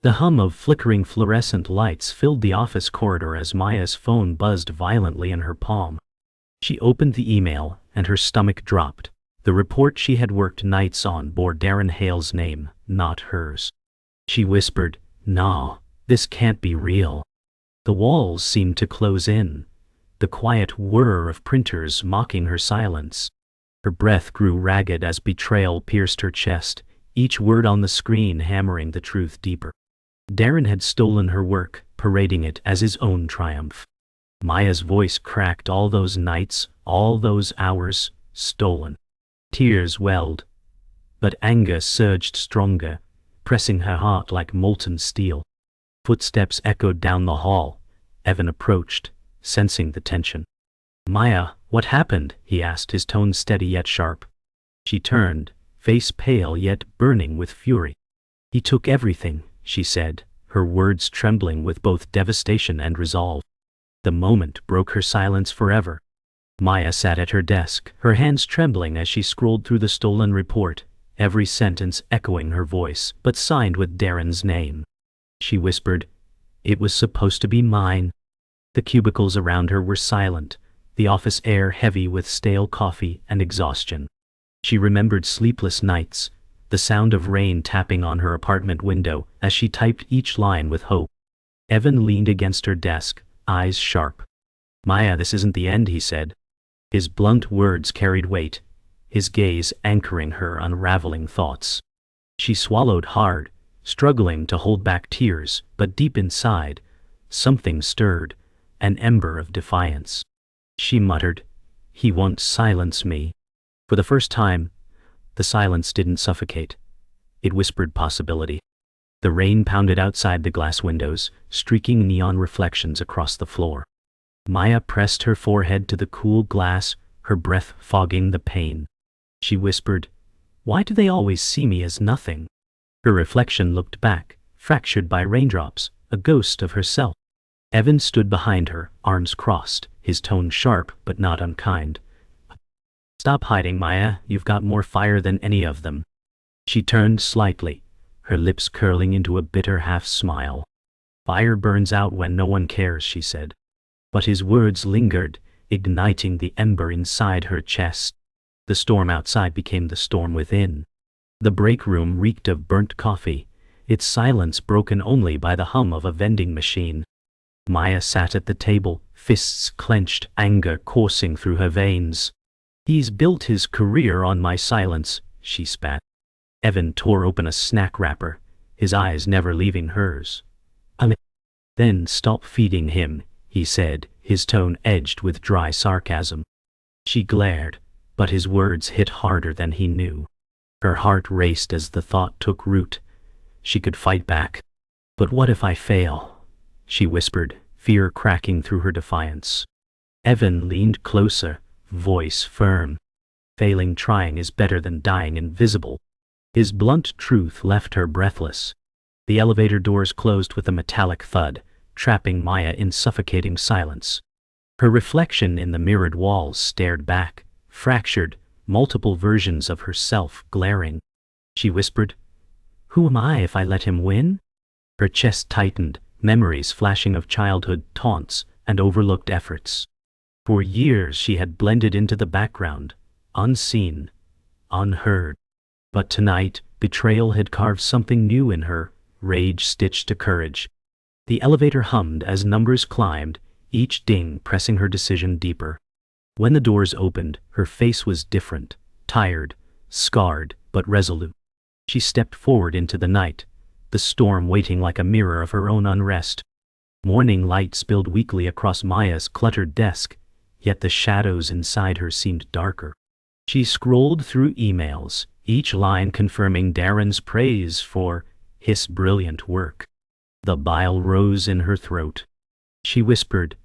The hum of flickering fluorescent lights filled the office corridor as Maya's phone buzzed violently in her palm. She opened the email, and her stomach dropped. The report she had worked nights on bore Darren Hale's name, not hers. She whispered, "No, this can't be real." The walls seemed to close in, the quiet whir of printers mocking her silence. Her breath grew ragged as betrayal pierced her chest, each word on the screen hammering the truth deeper. Darren had stolen her work, parading it as his own triumph. Maya's voice cracked. All those nights, all those hours, stolen. Tears welled, but anger surged stronger, pressing her heart like molten steel. Footsteps echoed down the hall. Evan approached, sensing the tension. "Maya, what happened?" he asked, his tone steady yet sharp. She turned, face pale yet burning with fury. "He took everything," she said, her words trembling with both devastation and resolve. The moment broke her silence forever. Maya sat at her desk, her hands trembling as she scrolled through the stolen report, every sentence echoing her voice, but signed with Darren's name. She whispered, "It was supposed to be mine." The cubicles around her were silent, the office air heavy with stale coffee and exhaustion. She remembered sleepless nights, the sound of rain tapping on her apartment window as she typed each line with hope. Evan leaned against her desk, eyes sharp. "Maya, this isn't the end," he said. His blunt words carried weight, his gaze anchoring her unraveling thoughts. She swallowed hard, struggling to hold back tears, but deep inside, something stirred, an ember of defiance. She muttered, "He won't silence me." For the first time, the silence didn't suffocate. It whispered possibility. The rain pounded outside the glass windows, streaking neon reflections across the floor. Maya pressed her forehead to the cool glass, her breath fogging the pain. She whispered, "Why do they always see me as nothing?" Her reflection looked back, fractured by raindrops, a ghost of herself. Evan stood behind her, arms crossed, his tone sharp but not unkind. "Stop hiding, Maya, you've got more fire than any of them." She turned slightly, her lips curling into a bitter half-smile. "Fire burns out when no one cares," she said. But his words lingered, igniting the ember inside her chest. The storm outside became the storm within. The break room reeked of burnt coffee, its silence broken only by the hum of a vending machine. Maya sat at the table, fists clenched, anger coursing through her veins. "He's built his career on my silence," she spat. Evan tore open a snack wrapper, his eyes never leaving hers. "Then stop feeding him," he said, his tone edged with dry sarcasm. She glared, but his words hit harder than he knew. Her heart raced as the thought took root. She could fight back. "But what if I fail?" she whispered, fear cracking through her defiance. Evan leaned closer, voice firm. "Failing trying is better than dying invisible." His blunt truth left her breathless. The elevator doors closed with a metallic thud, trapping Maya in suffocating silence. Her reflection in the mirrored walls stared back, fractured, multiple versions of herself glaring. She whispered, "Who am I if I let him win?" Her chest tightened, memories flashing of childhood taunts and overlooked efforts. For years she had blended into the background, unseen, unheard. But tonight, betrayal had carved something new in her, rage stitched to courage. The elevator hummed as numbers climbed, each ding pressing her decision deeper. When the doors opened, her face was different, tired, scarred, but resolute. She stepped forward into the night, the storm waiting like a mirror of her own unrest. Morning light spilled weakly across Maya's cluttered desk, yet the shadows inside her seemed darker. She scrolled through emails, each line confirming Darren's praise for his brilliant work. The bile rose in her throat. She whispered,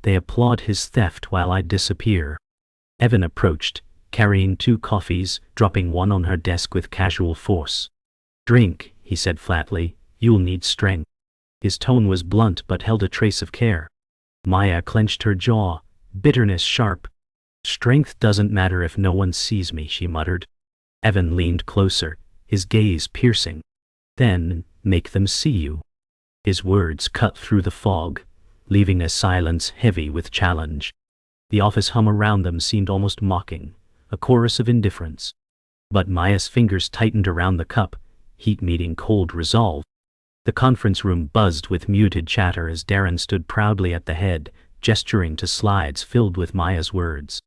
"They applaud his theft while I disappear." Evan approached, carrying 2 coffees, dropping one on her desk with casual force. "Drink," he said flatly, "you'll need strength." His tone was blunt but held a trace of care. Maya clenched her jaw, bitterness sharp. "Strength doesn't matter if no one sees me," she muttered. Evan leaned closer, his gaze piercing. "Then, Make them see you. His words cut through the fog, leaving a silence heavy with challenge. The office hum around them seemed almost mocking, a chorus of indifference. But Maya's fingers tightened around the cup, heat meeting cold resolve. The conference room buzzed with muted chatter as Darren stood proudly at the head, gesturing to slides filled with Maya's words.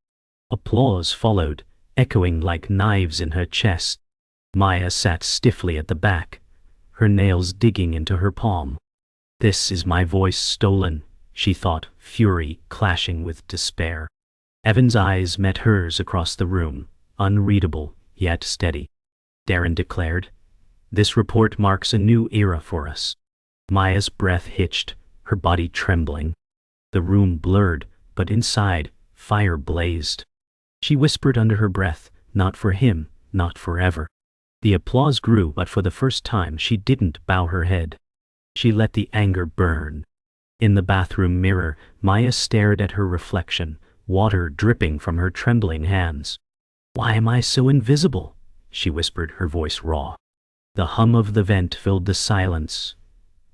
Applause followed, echoing like knives in her chest. Maya sat stiffly at the back, her nails digging into her palm. This is my voice stolen, she thought, fury clashing with despair. Evan's eyes met hers across the room, unreadable, yet steady. Darren declared, "This report marks a new era for us." Maya's breath hitched, her body trembling. The room blurred, but inside, fire blazed. She whispered under her breath, "Not for him, not forever." The applause grew, but for the first time she didn't bow her head. She let the anger burn. In the bathroom mirror, Maya stared at her reflection, water dripping from her trembling hands. "Why am I so invisible?" she whispered, her voice raw. The hum of the vent filled the silence.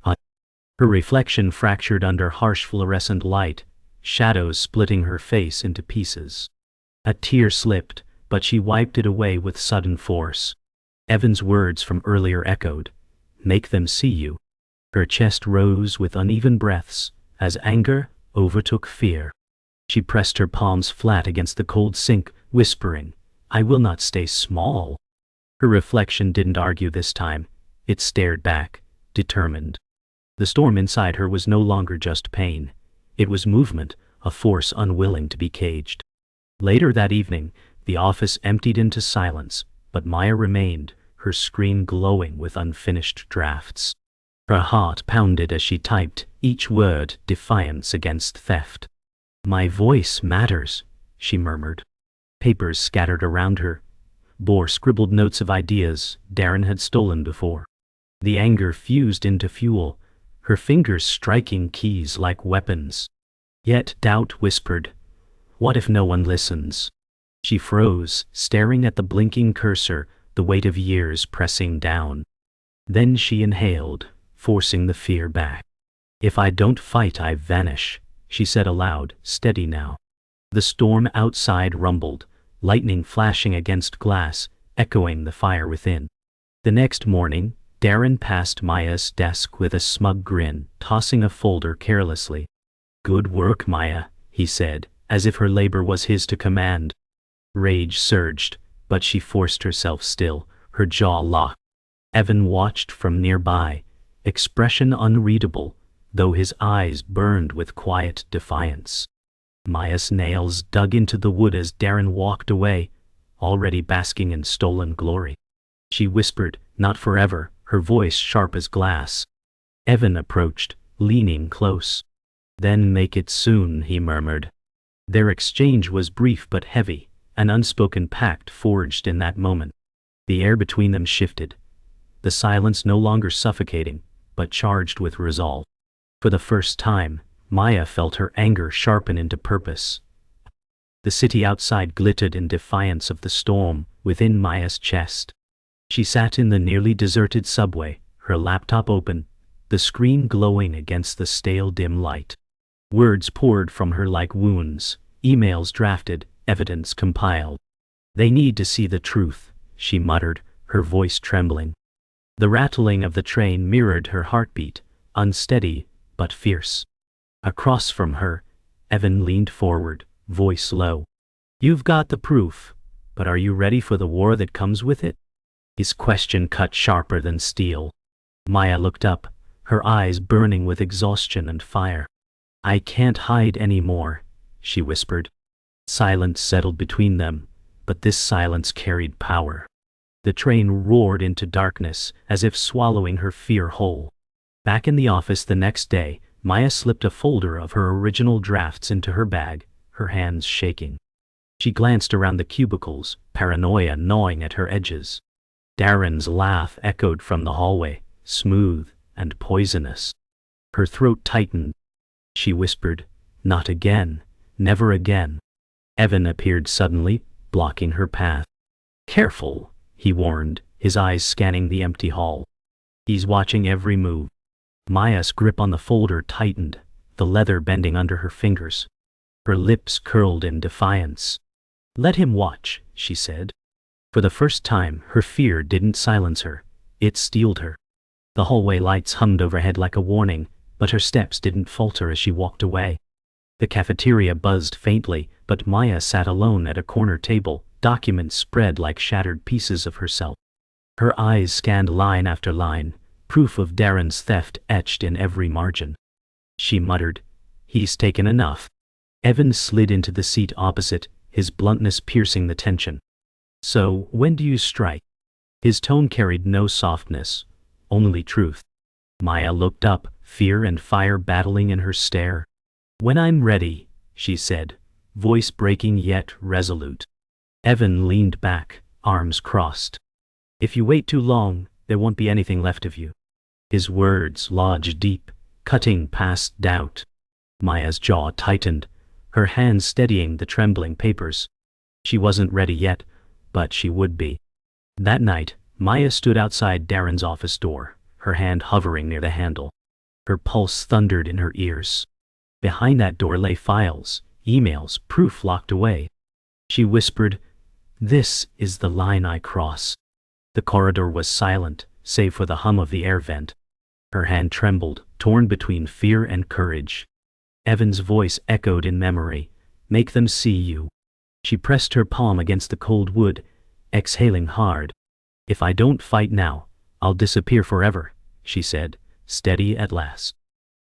Her reflection fractured under harsh fluorescent light, shadows splitting her face into pieces. A tear slipped, but she wiped it away with sudden force. Evan's words from earlier echoed, "Make them see you." Her chest rose with uneven breaths, as anger overtook fear. She pressed her palms flat against the cold sink, whispering, "I will not stay small." Her reflection didn't argue this time. It stared back, determined. The storm inside her was no longer just pain. It was movement, a force unwilling to be caged. Later that evening, the office emptied into silence, but Maya remained, her screen glowing with unfinished drafts. Her heart pounded as she typed, each word defiance against theft. "My voice matters," she murmured. Papers scattered around her bore scribbled notes of ideas Darren had stolen before. The anger fused into fuel, her fingers striking keys like weapons. Yet doubt whispered, "What if no one listens?" She froze, staring at the blinking cursor, the weight of years pressing down. Then she inhaled, forcing the fear back. "If I don't fight, I vanish," she said aloud, steady now. The storm outside rumbled, lightning flashing against glass, echoing the fire within. The next morning, Darren passed Maya's desk with a smug grin, tossing a folder carelessly. "Good work, Maya," he said, as if her labor was his to command. Rage surged, but she forced herself still, her jaw locked. Evan watched from nearby, expression unreadable, though his eyes burned with quiet defiance. Maya's nails dug into the wood as Darren walked away, already basking in stolen glory. She whispered, "Not forever," her voice sharp as glass. Evan approached, leaning close. "Then make it soon," he murmured. Their exchange was brief but heavy, an unspoken pact forged in that moment. The air between them shifted, the silence no longer suffocating, but charged with resolve. For the first time, Maya felt her anger sharpen into purpose. The city outside glittered in defiance of the storm within Maya's chest. She sat in the nearly deserted subway, her laptop open, the screen glowing against the stale dim light. Words poured from her like wounds, emails drafted, evidence compiled. "They need to see the truth," she muttered, her voice trembling. The rattling of the train mirrored her heartbeat, unsteady but fierce. Across from her, Evan leaned forward, voice low. "You've got the proof, but are you ready for the war that comes with it?" His question cut sharper than steel. Maya looked up, her eyes burning with exhaustion and fire. "I can't hide any more," she whispered. Silence settled between them, but this silence carried power. The train roared into darkness, as if swallowing her fear whole. Back in the office the next day, Maya slipped a folder of her original drafts into her bag, her hands shaking. She glanced around the cubicles, paranoia gnawing at her edges. Darren's laugh echoed from the hallway, smooth and poisonous. Her throat tightened. She whispered, "Not again, never again." Evan appeared suddenly, blocking her path. "Careful," he warned, his eyes scanning the empty hall. He's watching every move. Maya's grip on the folder tightened, the leather bending under her fingers. Her lips curled in defiance. "Let him watch," she said. For the first time, her fear didn't silence her. It steeled her. The hallway lights hummed overhead like a warning, but her steps didn't falter as she walked away. The cafeteria buzzed faintly, but Maya sat alone at a corner table, documents spread like shattered pieces of herself. Her eyes scanned line after line, proof of Darren's theft etched in every margin. She muttered, "He's taken enough." Evan slid into the seat opposite, his bluntness piercing the tension. "So, when do you strike?" His tone carried no softness, only truth. Maya looked up, fear and fire battling in her stare. "When I'm ready," she said, voice breaking yet resolute. Evan leaned back, arms crossed. "If you wait too long, there won't be anything left of you." His words lodged deep, cutting past doubt. Maya's jaw tightened, her hands steadying the trembling papers. She wasn't ready yet, but she would be. That night, Maya stood outside Darren's office door, her hand hovering near the handle. Her pulse thundered in her ears. Behind that door lay files, emails, proof locked away. She whispered, "This is the line I cross." The corridor was silent, save for the hum of the air vent. Her hand trembled, torn between fear and courage. Evan's voice echoed in memory, "Make them see you." She pressed her palm against the cold wood, exhaling hard. "If I don't fight now, I'll disappear forever," she said, steady at last.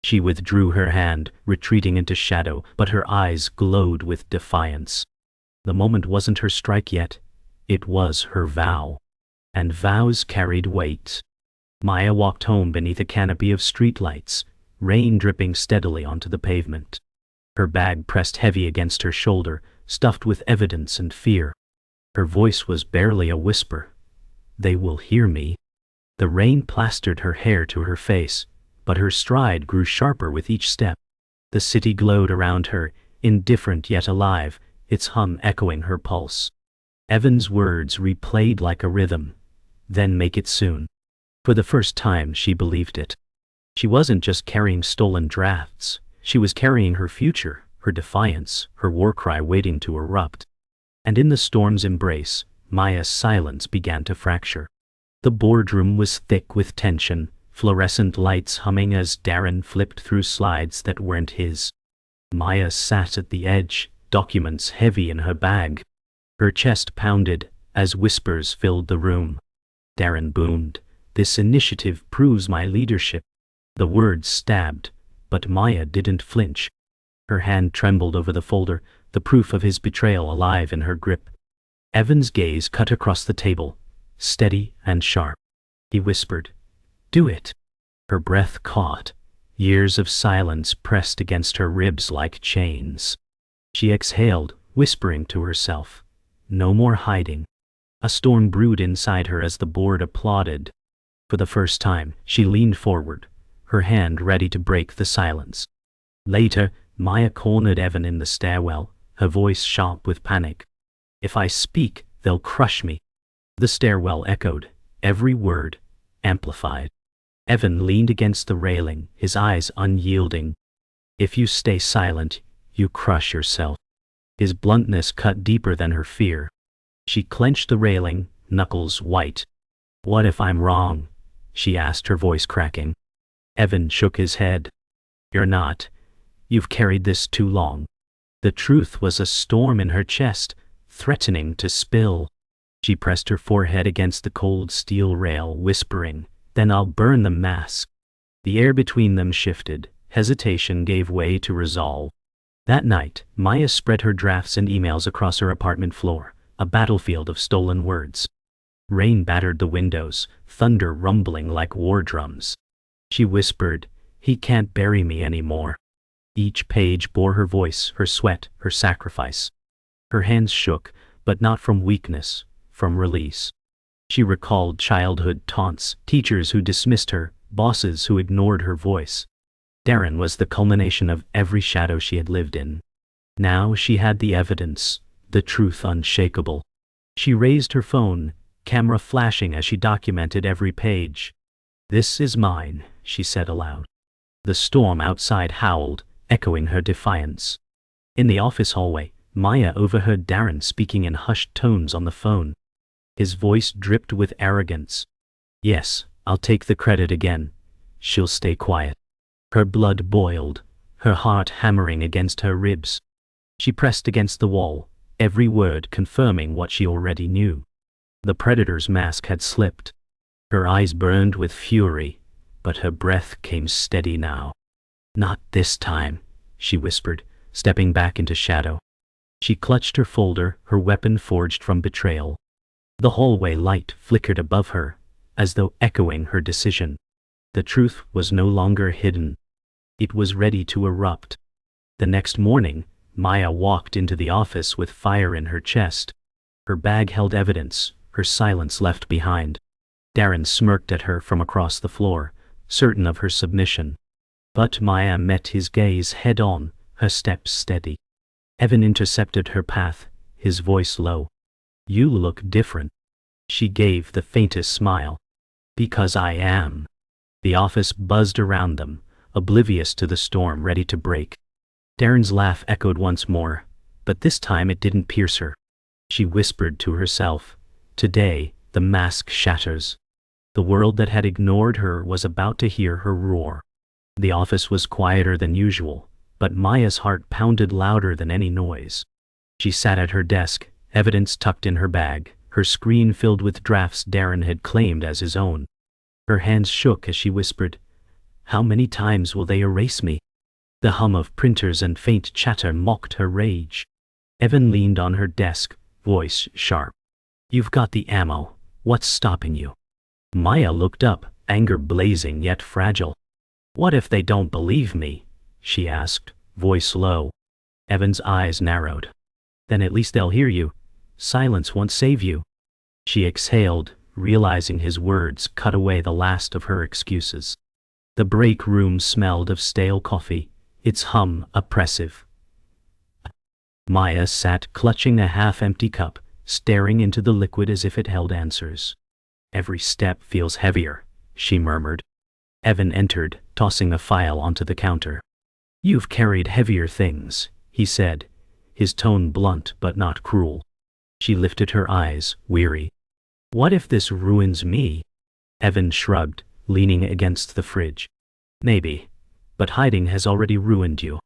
She withdrew her hand, retreating into shadow, but her eyes glowed with defiance. The moment wasn't her strike yet, it was her vow. And vows carried weight. Maya walked home beneath a canopy of streetlights, rain dripping steadily onto the pavement. Her bag pressed heavy against her shoulder, stuffed with evidence and fear. Her voice was barely a whisper. "They will hear me." The rain plastered her hair to her face, but her stride grew sharper with each step. The city glowed around her, indifferent yet alive, its hum echoing her pulse. Evan's words replayed like a rhythm. "Then make it soon." For the first time she believed it. She wasn't just carrying stolen drafts, she was carrying her future, her defiance, her war cry waiting to erupt. And in the storm's embrace, Maya's silence began to fracture. The boardroom was thick with tension, fluorescent lights humming as Darren flipped through slides that weren't his. Maya sat at the edge, documents heavy in her bag. Her chest pounded as whispers filled the room. Darren boomed, "This initiative proves my leadership." The words stabbed, but Maya didn't flinch. Her hand trembled over the folder, the proof of his betrayal alive in her grip. Evan's gaze cut across the table, steady and sharp. He whispered, "Do it." Her breath caught. Years of silence pressed against her ribs like chains. She exhaled, whispering to herself, "No more hiding." A storm brewed inside her as the board applauded. For the first time, she leaned forward, her hand ready to break the silence. Later, Maya cornered Evan in the stairwell, her voice sharp with panic. "If I speak, they'll crush me." The stairwell echoed, every word amplified. Evan leaned against the railing, his eyes unyielding. "If you stay silent, you crush yourself." His bluntness cut deeper than her fear. She clenched the railing, knuckles white. "What if I'm wrong?" she asked, her voice cracking. Evan shook his head. "You're not. You've carried this too long." The truth was a storm in her chest, threatening to spill. She pressed her forehead against the cold steel rail, whispering, "Then I'll burn the mask." The air between them shifted, hesitation gave way to resolve. That night, Maya spread her drafts and emails across her apartment floor, a battlefield of stolen words. Rain battered the windows, thunder rumbling like war drums. She whispered, "He can't bury me anymore." Each page bore her voice, her sweat, her sacrifice. Her hands shook, but not from weakness, from release. She recalled childhood taunts, teachers who dismissed her, bosses who ignored her voice. Darren was the culmination of every shadow she had lived in. Now she had the evidence, the truth unshakable. She raised her phone, camera flashing as she documented every page. "This is mine," she said aloud. The storm outside howled, echoing her defiance. In the office hallway, Maya overheard Darren speaking in hushed tones on the phone. His voice dripped with arrogance. "Yes, I'll take the credit again. She'll stay quiet." Her blood boiled, her heart hammering against her ribs. She pressed against the wall, every word confirming what she already knew. The predator's mask had slipped. Her eyes burned with fury, but her breath came steady now. "Not this time," she whispered, stepping back into shadow. She clutched her folder, her weapon forged from betrayal. The hallway light flickered above her, as though echoing her decision. The truth was no longer hidden. It was ready to erupt. The next morning, Maya walked into the office with fire in her chest. Her bag held evidence, her silence left behind. Darren smirked at her from across the floor, certain of her submission. But Maya met his gaze head-on, her steps steady. Evan intercepted her path, his voice low. "You look different." She gave the faintest smile. "Because I am." The office buzzed around them, oblivious to the storm ready to break. Darren's laugh echoed once more, but this time it didn't pierce her. She whispered to herself, "Today, the mask shatters." The world that had ignored her was about to hear her roar. The office was quieter than usual, but Maya's heart pounded louder than any noise. She sat at her desk, evidence tucked in her bag, her screen filled with drafts Darren had claimed as his own. Her hands shook as she whispered, "How many times will they erase me?" The hum of printers and faint chatter mocked her rage. Evan leaned on her desk, voice sharp. "You've got the ammo. What's stopping you?" Maya looked up, anger blazing yet fragile. "What if they don't believe me?" she asked, voice low. Evan's eyes narrowed. "Then at least they'll hear you. Silence won't save you." She exhaled, realizing his words cut away the last of her excuses. The break room smelled of stale coffee, its hum oppressive. Maya sat clutching a half-empty cup, staring into the liquid as if it held answers. "Every step feels heavier," she murmured. Evan entered, tossing a file onto the counter. "You've carried heavier things," he said, his tone blunt but not cruel. She lifted her eyes, weary. "What if this ruins me?" Evan shrugged, leaning against the fridge. "Maybe, but hiding has already ruined you."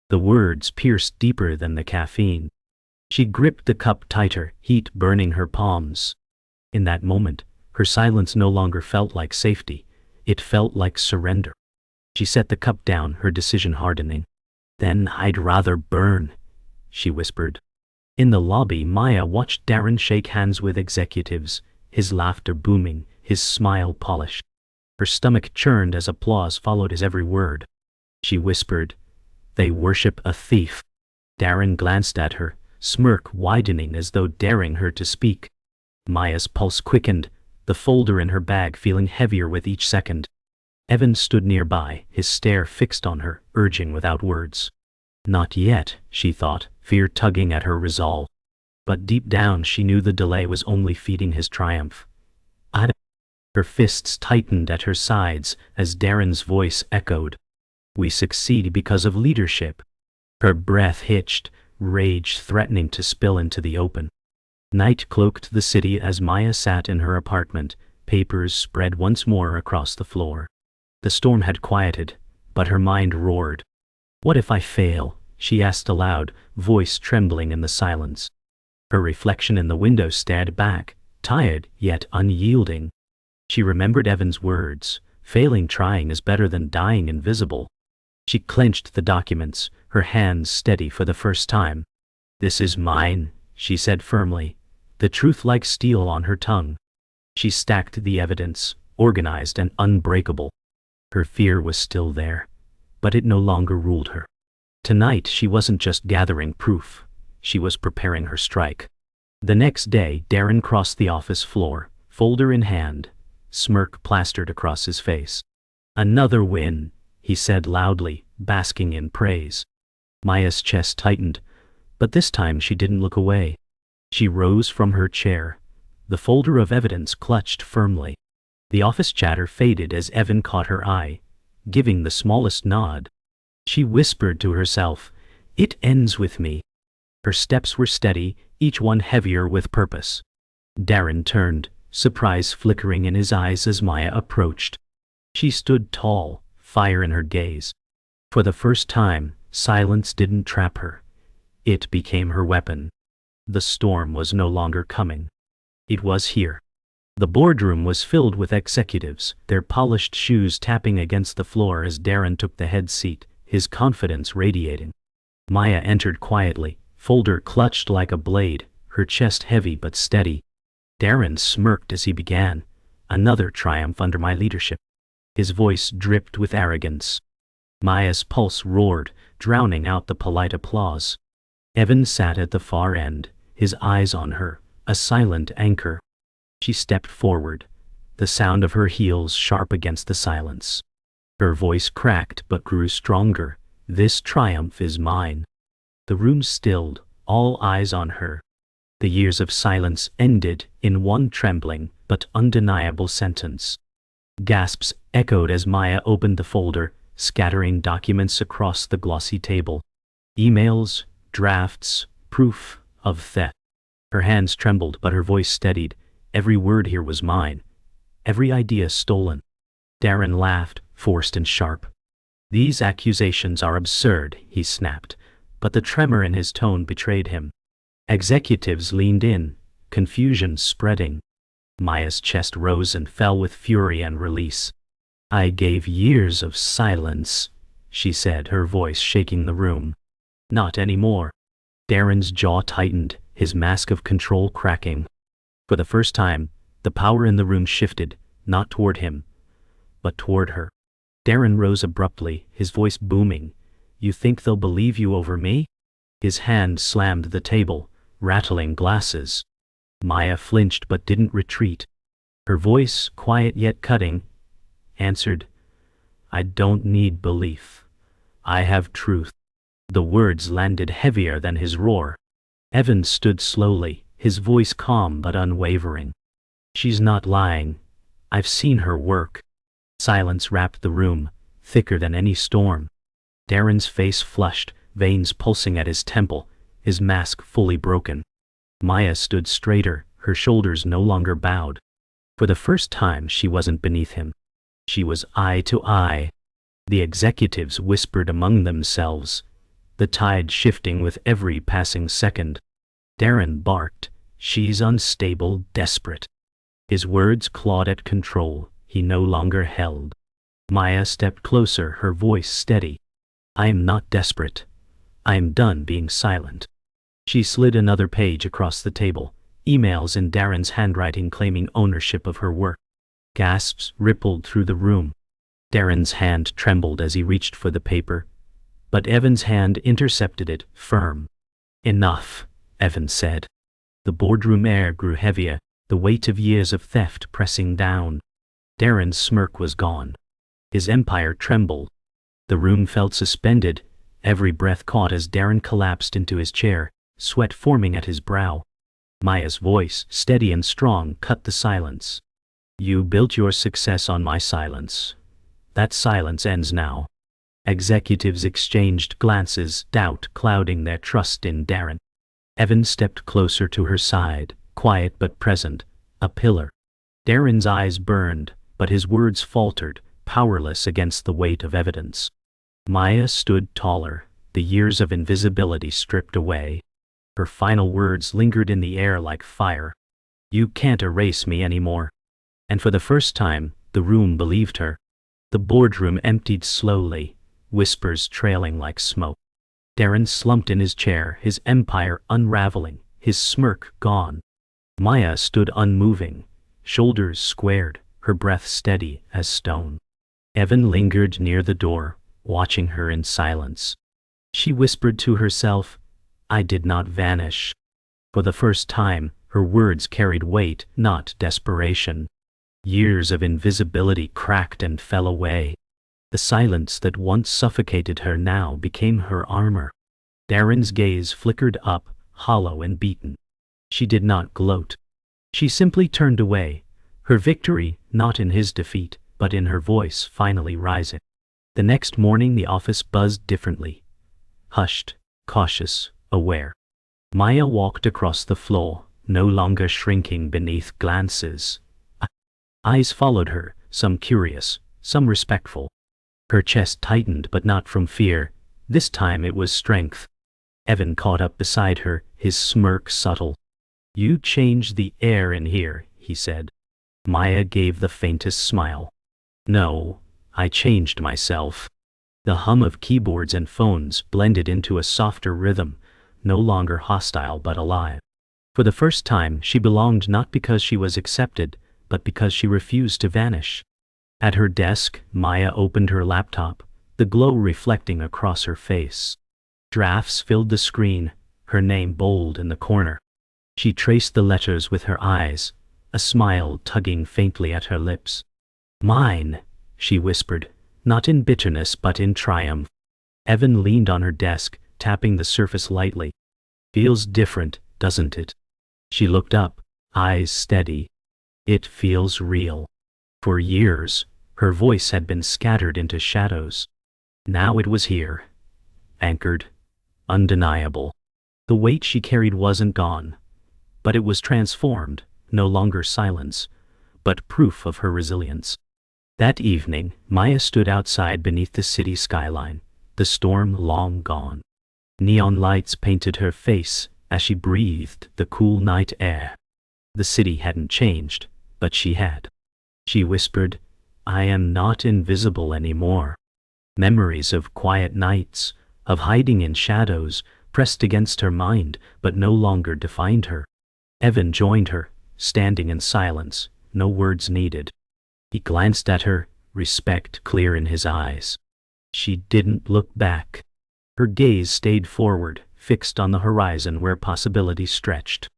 The words pierced deeper than the caffeine. She gripped the cup tighter, heat burning her palms. In that moment, her silence no longer felt like safety. It felt like surrender. She set the cup down, her decision hardening. "Then I'd rather burn," she whispered. In the lobby, Maya watched Darren shake hands with executives, his laughter booming, his smile polished. Her stomach churned as applause followed his every word. She whispered, "They worship a thief." Darren glanced at her, smirk widening as though daring her to speak. Maya's pulse quickened, the folder in her bag feeling heavier with each second. Evan stood nearby, his stare fixed on her, urging without words. Not yet, she thought, fear tugging at her resolve. But deep down she knew the delay was only feeding his triumph. Her fists tightened at her sides as Darren's voice echoed. "We succeed because of leadership." Her breath hitched, rage threatening to spill into the open. Night cloaked the city as Maya sat in her apartment, papers spread once more across the floor. The storm had quieted, but her mind roared. "What if I fail?" she asked aloud, voice trembling in the silence. Her reflection in the window stared back, tired yet unyielding. She remembered Evan's words, "Failing trying is better than dying invisible." She clenched the documents, her hands steady for the first time. "This is mine," she said firmly, the truth like steel on her tongue. She stacked the evidence, organized and unbreakable. Her fear was still there, but it no longer ruled her. Tonight she wasn't just gathering proof, she was preparing her strike. The next day Darren crossed the office floor, folder in hand, smirk plastered across his face. "Another win," he said loudly, basking in praise. Maya's chest tightened, but this time she didn't look away. She rose from her chair, the folder of evidence clutched firmly. The office chatter faded as Evan caught her eye, giving the smallest nod. She whispered to herself, "It ends with me." Her steps were steady, each one heavier with purpose. Darren turned, surprise flickering in his eyes as Maya approached. She stood tall, fire in her gaze. For the first time, silence didn't trap her. It became her weapon. The storm was no longer coming. It was here. The boardroom was filled with executives, their polished shoes tapping against the floor as Darren took the head seat, his confidence radiating. Maya entered quietly, folder clutched like a blade, her chest heavy but steady. Darren smirked as he began, "Another triumph under my leadership." His voice dripped with arrogance. Maya's pulse roared, drowning out the polite applause. Evan sat at the far end, his eyes on her, a silent anchor. She stepped forward, the sound of her heels sharp against the silence. Her voice cracked but grew stronger. "This triumph is mine." The room stilled, all eyes on her. The years of silence ended in one trembling but undeniable sentence. Gasps echoed as Maya opened the folder, scattering documents across the glossy table. Emails, drafts, proof of theft. Her hands trembled but her voice steadied. "Every word here was mine. Every idea stolen." Darren laughed, forced and sharp. "These accusations are absurd," he snapped, but the tremor in his tone betrayed him. Executives leaned in, confusion spreading. Maya's chest rose and fell with fury and release. "I gave years of silence," she said, her voice shaking the room. "Not anymore." Darren's jaw tightened, his mask of control cracking. For the first time, the power in the room shifted, not toward him, but toward her. Darren rose abruptly, his voice booming. "You think they'll believe you over me?" His hand slammed the table, rattling glasses. Maya flinched but didn't retreat. Her voice, quiet yet cutting, answered, "I don't need belief. I have truth." The words landed heavier than his roar. Evan stood slowly, his voice calm but unwavering. "She's not lying. I've seen her work." Silence wrapped the room, thicker than any storm. Darren's face flushed, veins pulsing at his temple, his mask fully broken. Maya stood straighter, her shoulders no longer bowed. For the first time she wasn't beneath him. She was eye to eye. The executives whispered among themselves, the tide shifting with every passing second. Darren barked, "She's unstable, desperate." His words clawed at control he no longer held. Maya stepped closer, her voice steady. "I am not desperate. I am done being silent." She slid another page across the table, emails in Darren's handwriting claiming ownership of her work. Gasps rippled through the room. Darren's hand trembled as he reached for the paper, but Evan's hand intercepted it, firm. "Enough," Evan said. The boardroom air grew heavier, the weight of years of theft pressing down. Darren's smirk was gone. His empire trembled. The room felt suspended, every breath caught as Darren collapsed into his chair, sweat forming at his brow. Maya's voice, steady and strong, cut the silence. "You built your success on my silence. That silence ends now." Executives exchanged glances, doubt clouding their trust in Darren. Evan stepped closer to her side, quiet but present, a pillar. Darren's eyes burned, but his words faltered, powerless against the weight of evidence. Maya stood taller, the years of invisibility stripped away. Her final words lingered in the air like fire. "You can't erase me anymore." And for the first time, the room believed her. The boardroom emptied slowly, whispers trailing like smoke. Darren slumped in his chair, his empire unraveling, his smirk gone. Maya stood unmoving, shoulders squared, her breath steady as stone. Evan lingered near the door, watching her in silence. She whispered to herself, "I did not vanish." For the first time, her words carried weight, not desperation. Years of invisibility cracked and fell away. The silence that once suffocated her now became her armor. Darren's gaze flickered up, hollow and beaten. She did not gloat. She simply turned away, Her victory, not in his defeat, but in her voice finally rising. The next morning the office buzzed differently. Hushed, cautious, aware. Maya walked across the floor, no longer shrinking beneath glances. Eyes followed her, some curious, some respectful. Her chest tightened, but not from fear. This time it was strength. Evan caught up beside her, his smirk subtle. "You changed the air in here," he said. Maya gave the faintest smile. "No, I changed myself." The hum of keyboards and phones blended into a softer rhythm, no longer hostile but alive. For the first time she belonged, not because she was accepted, but because she refused to vanish. At her desk, Maya opened her laptop, the glow reflecting across her face. Drafts filled the screen, her name bold in the corner. She traced the letters with her eyes, a smile tugging faintly at her lips. "Mine," she whispered, not in bitterness but in triumph. Evan leaned on her desk, tapping the surface lightly. "Feels different, doesn't it?" She looked up, eyes steady. "It feels real." For years, her voice had been scattered into shadows. Now it was here, anchored, undeniable. The weight she carried wasn't gone, but it was transformed, no longer silence, but proof of her resilience. That evening, Maya stood outside beneath the city skyline, the storm long gone. Neon lights painted her face as she breathed the cool night air. The city hadn't changed, but she had. She whispered, "I am not invisible anymore." Memories of quiet nights, of hiding in shadows, pressed against her mind, but no longer defined her. Evan joined her, standing in silence, no words needed. He glanced at her, respect clear in his eyes. She didn't look back. Her gaze stayed forward, fixed on the horizon where possibility stretched.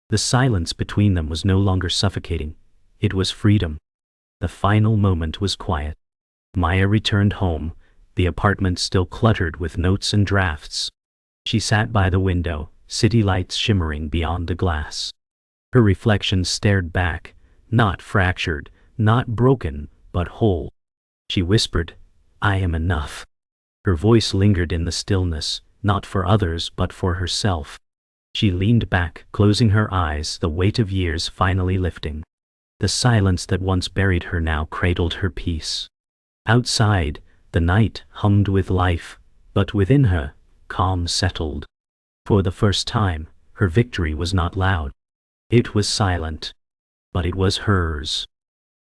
The silence between them was no longer suffocating. It was freedom. The final moment was quiet. Maya returned home, the apartment still cluttered with notes and drafts. She sat by the window, city lights shimmering beyond the glass. Her reflection stared back, not fractured, not broken, but whole. She whispered, "I am enough." Her voice lingered in the stillness, not for others but for herself. She leaned back, closing her eyes, the weight of years finally lifting. The silence that once buried her now cradled her peace. Outside, the night hummed with life, but within her, calm settled. For the first time, her victory was not loud. It was silent. But it was hers.